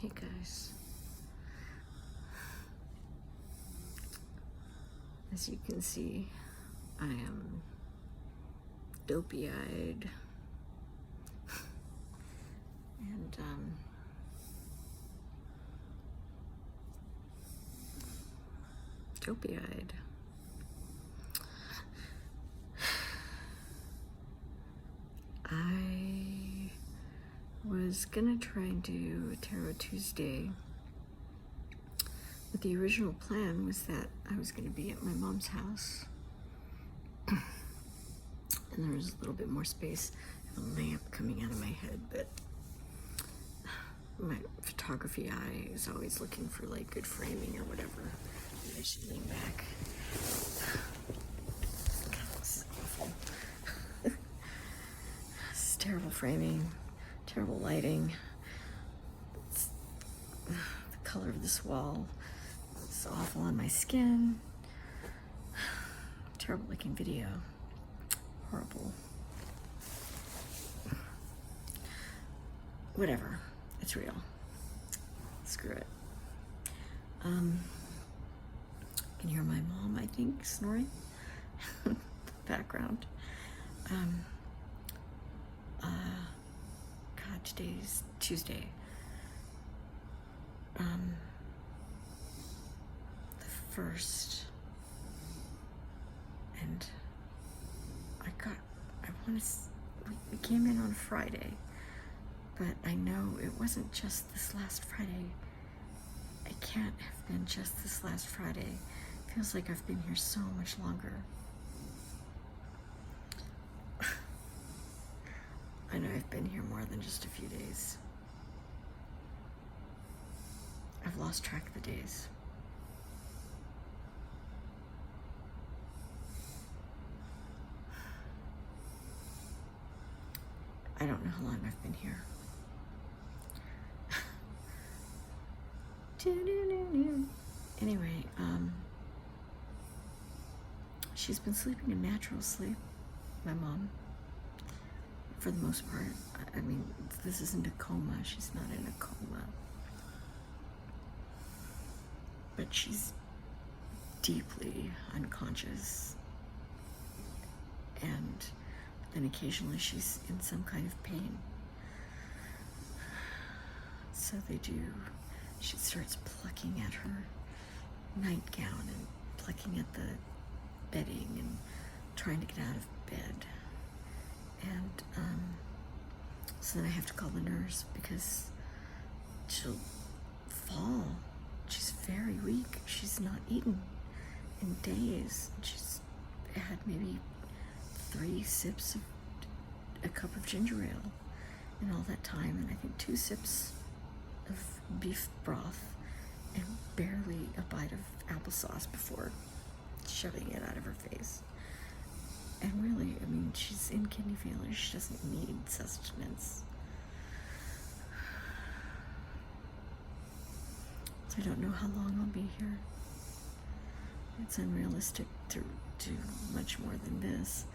Hey guys, as you can see, I am dopey-eyed and dopey-eyed. I was gonna try and do a Tarot Tuesday, but the original plan was that I was gonna be at my mom's house and there was a little bit more space, a lamp coming out of my head, but my photography eye is always looking for like good framing or whatever. Maybe I should lean back. God, this is awful. This is terrible framing, terrible lighting. The color of this wall is awful on my skin. Terrible looking video. Horrible. Whatever. It's real. Screw it. You can hear my mom, I think, snoring. Background. God, today's Tuesday. The first, and we came in on Friday, but I know it wasn't just this last Friday. It can't have been just this last Friday. Feels like I've been here so much longer. I know I've been here more than just a few days. I've lost track of the days. I don't know how long I've been here. Anyway, she's been sleeping a natural sleep, my mom, for the most part. I mean, this isn't a coma. She's not in a coma. But she's deeply unconscious. And then occasionally she's in some kind of pain. So she starts plucking at her nightgown and plucking at the bedding and trying to get out of bed. And so then I have to call the nurse because she'll fall. She's very weak. She's not eaten in days. She's had maybe 3 sips of a cup of ginger ale in all that time, and I think 2 sips of beef broth and barely a bite of applesauce before shoving it out of her face. And really, I mean, she's in kidney failure. She doesn't need sustenance. So I don't know how long I'll be here. It's unrealistic to do much more than this.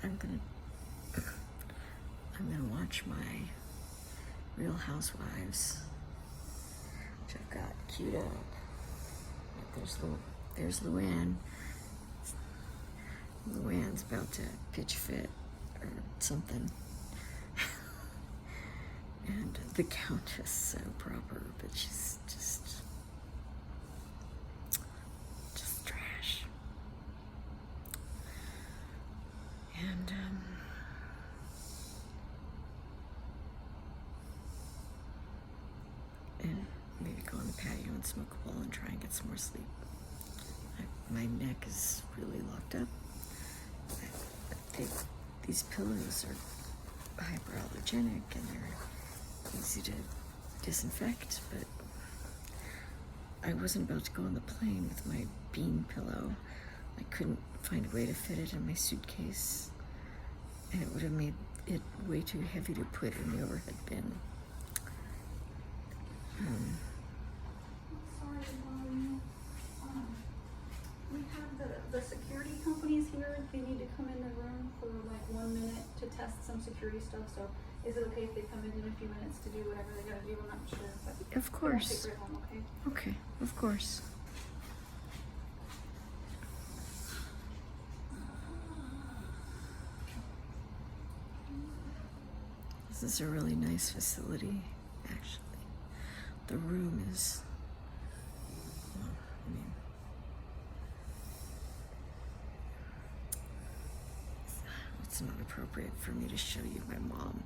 I'm gonna watch my Real Housewives, which I've got queued up. There's Luann. Luann's about to pitch fit or something. And the Countess, so proper, but she's just trash. And maybe go on the patio and smoke a bowl and try and get some more sleep. My neck is really locked up. These pillows are hyperallergenic and they're easy to disinfect, but I wasn't about to go on the plane with my bean pillow. I couldn't find a way to fit it in my suitcase, and it would have made it way too heavy to put in the overhead bin. Sorry, we have the security companies here. They need to come in the room for like 1 minute. some security stuff, so is it okay if they come in a few minutes to do whatever they gotta do? I'm not sure, but Of course. take her home, okay? Okay, of course. This is a really nice facility, actually. The room is, well, I mean, it's not appropriate for me to show you my mom,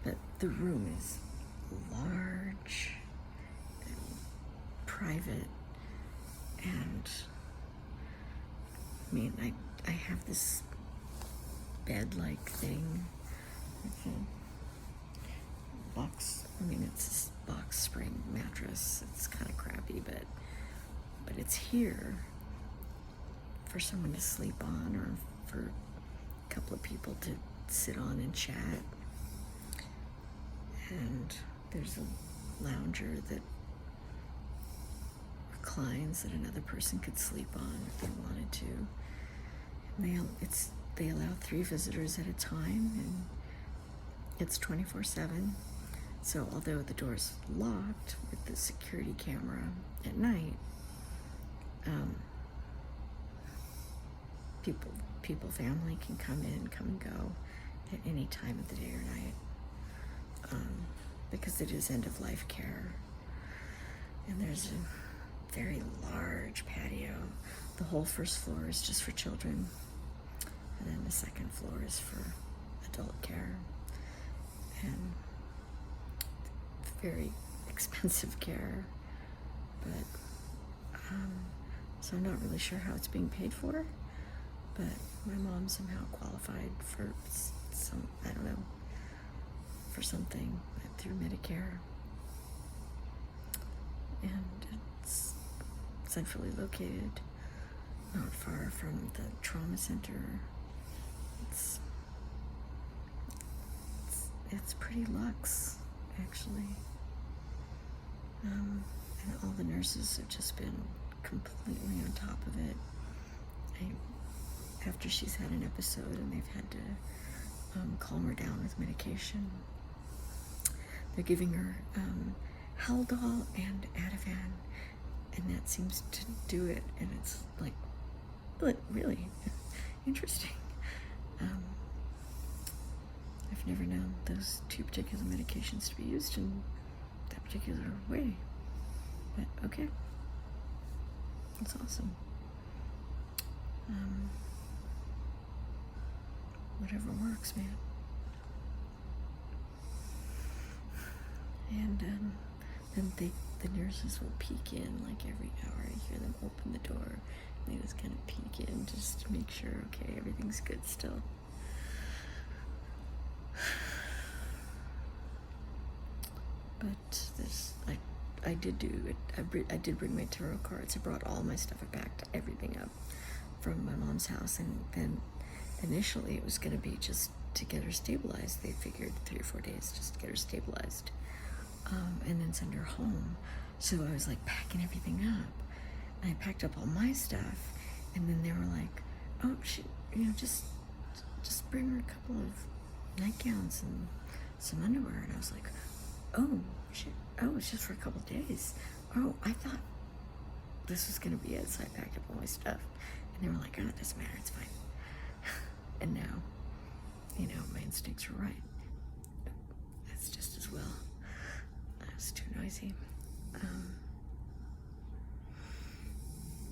but the room is large and private, and I mean, I have this bed-like thing. It's a box, I mean, it's a box spring mattress. It's kind of crappy, but it's here for someone to sleep on, or for a couple of people to sit on and chat. And there's a lounger that reclines that another person could sleep on if they wanted to. And they allow 3 visitors at a time, and it's 24/7. So although the door's locked with the security camera at night, family can come in, come and go at any time of the day or night, because it is end-of-life care. And there's a very large patio. The whole first floor is just for children, and then the second floor is for adult care, and very expensive care, but so I'm not really sure how it's being paid for, but my mom somehow qualified for some, I don't know, for something through Medicare, and it's centrally located, not far from the trauma center. It's pretty luxe, actually. And all the nurses have just been completely on top of it. After she's had an episode and they've had to calm her down with medication, they're giving her Haldol and Ativan, and that seems to do it. And it's like really interesting. I've never known those 2 particular medications to be used in that particular way, but okay, that's awesome. Whatever works, man. And then the nurses will peek in like every hour. I hear them open the door. They just kind of peek in just to make sure, okay, everything's good still. But this, I did do it. I did bring my tarot cards. I brought all my stuff. I packed everything up from my mom's house, and then initially it was going to be just to get her stabilized. They figured 3 or 4 days just to get her stabilized, and then send her home. So I was like packing everything up, and I packed up all my stuff, and then they were like, "Oh, just bring her a couple of nightgowns and some underwear." And I was like, "Oh shit! Oh, it's just for a couple of days. Oh, I thought this was gonna be it." So I packed up all my stuff, and they were like, "Oh, it doesn't matter. It's fine." And now, my instincts were right. That's just as well. It's too noisy.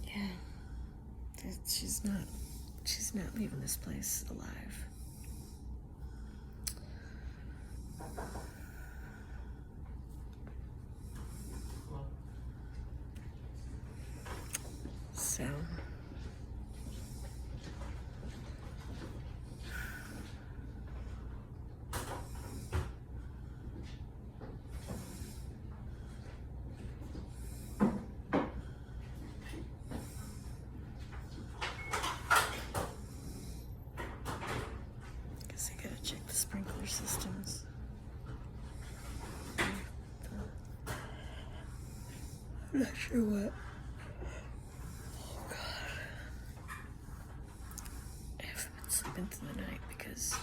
Yeah, she's not leaving this place alive. So guess I gotta check the sprinkler systems. I'm not sure what. Oh God. I haven't been sleeping through the night because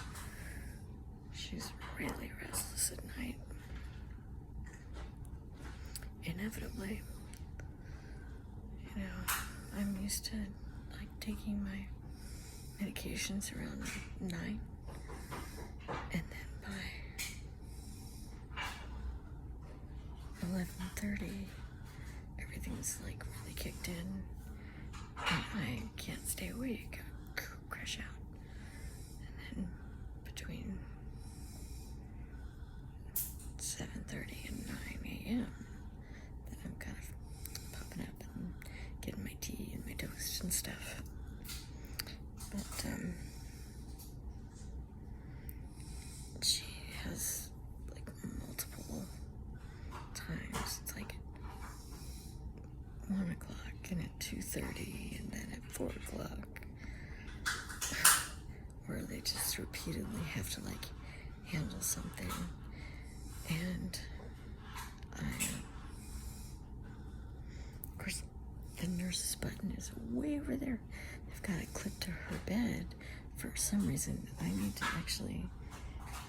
She's really restless at night. Inevitably. You know, I'm used to like taking my medications around 9, and then by 11:30 everything's like really kicked in and I can't stay awake. I crash out. And then between 7:30 and 9 a.m. then I'm kind of popping up and getting my tea and my toast and stuff. But she has like multiple times. It's like at 1 o'clock and at 2:30 and then at 4 o'clock, where they just repeatedly have to like handle something. And of course, the nurse's button is way over there. They've got it clipped to her bed. For some reason, I need to actually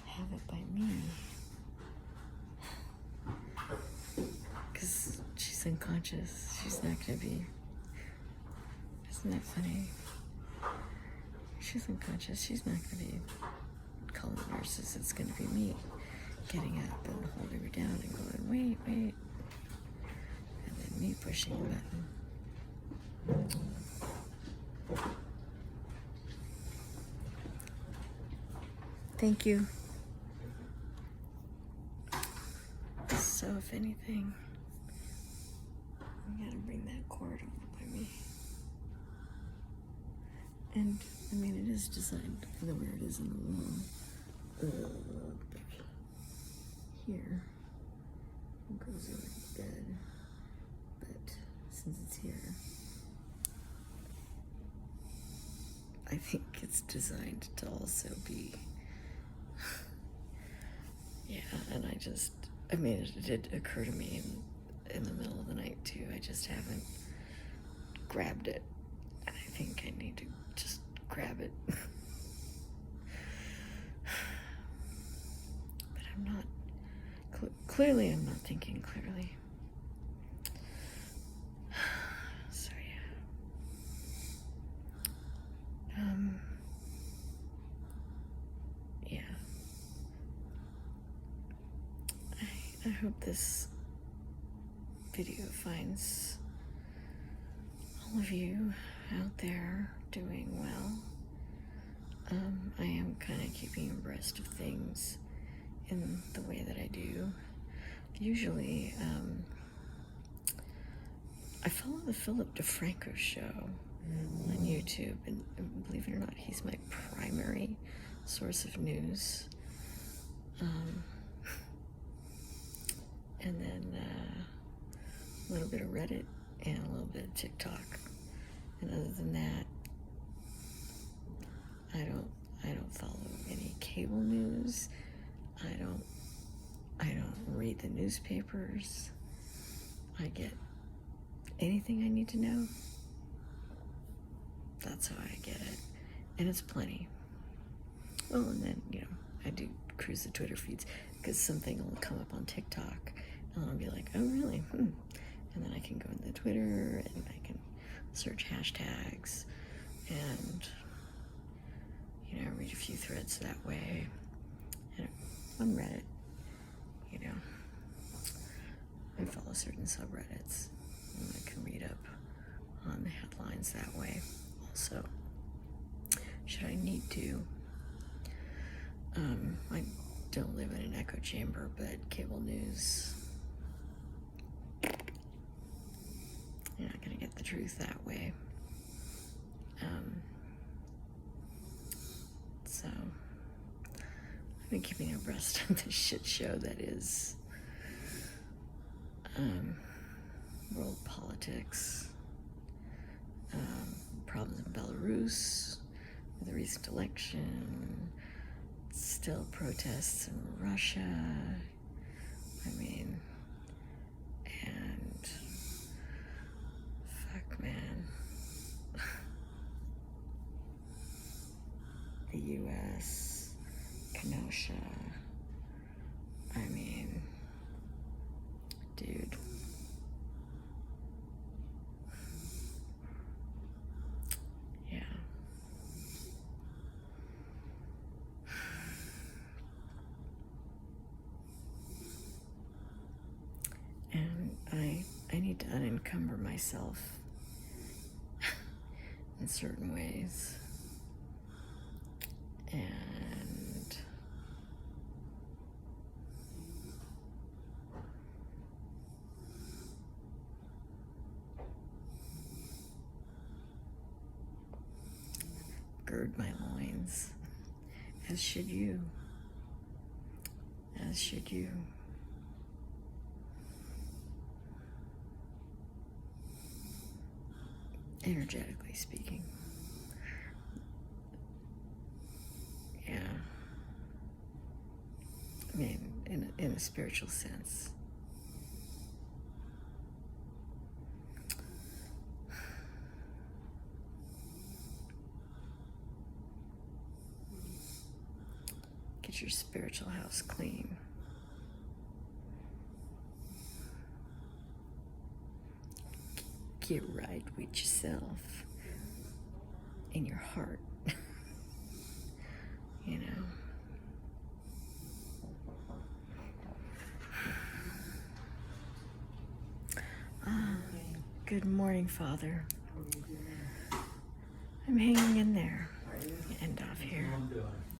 have it by me. Because she's unconscious. She's not going to be... Isn't that funny? She's unconscious. She's not going to be calling the nurses. It's going to be me getting up and holding her down and going, wait, wait. And then me pushing the button. Thank you. So if anything, I'm gonna bring that cord over by me. And I mean, it is designed for the where it is in the room. Here, it goes over the bed. But since it's here, I think it's designed to also be, yeah, and I mean, it did occur to me in the middle of the night too. I just haven't grabbed it. And I think I need to just grab it. But I'm not, clearly I'm not thinking clearly. So yeah. Yeah. I hope this video finds all of you out there doing well. I am kind of keeping abreast of things in the way that I do. Usually, I follow the Philip DeFranco show on YouTube, and believe it or not, he's my primary source of news. And then a little bit of Reddit and a little bit of TikTok. And other than that, I don't follow any cable news. I don't read the newspapers. I get anything I need to know. That's how I get it. And it's plenty. Well, and then, you know, I do cruise the Twitter feeds because something will come up on TikTok and I'll be like, oh, really? And then I can go into Twitter and I can search hashtags and, you know, read a few threads that way. And on Reddit, you know, I follow certain subreddits and I can read up on the headlines that way also, should I need to. I don't live in an echo chamber, but cable news, you're not gonna get the truth that way. So I've been keeping abreast of the shit show that is world politics, problems in Belarus with the recent election, still protests in Russia. I mean, and fuck, man. The US, Kenosha, I mean, dude. Yeah. And I need to unencumber myself in certain ways. And gird my loins, as should you, as should you. Energetically speaking. Yeah. I mean, in a spiritual sense. Get your spiritual house clean. Get right with yourself in your heart. You know. Good morning, Father. I'm hanging in there. End off here.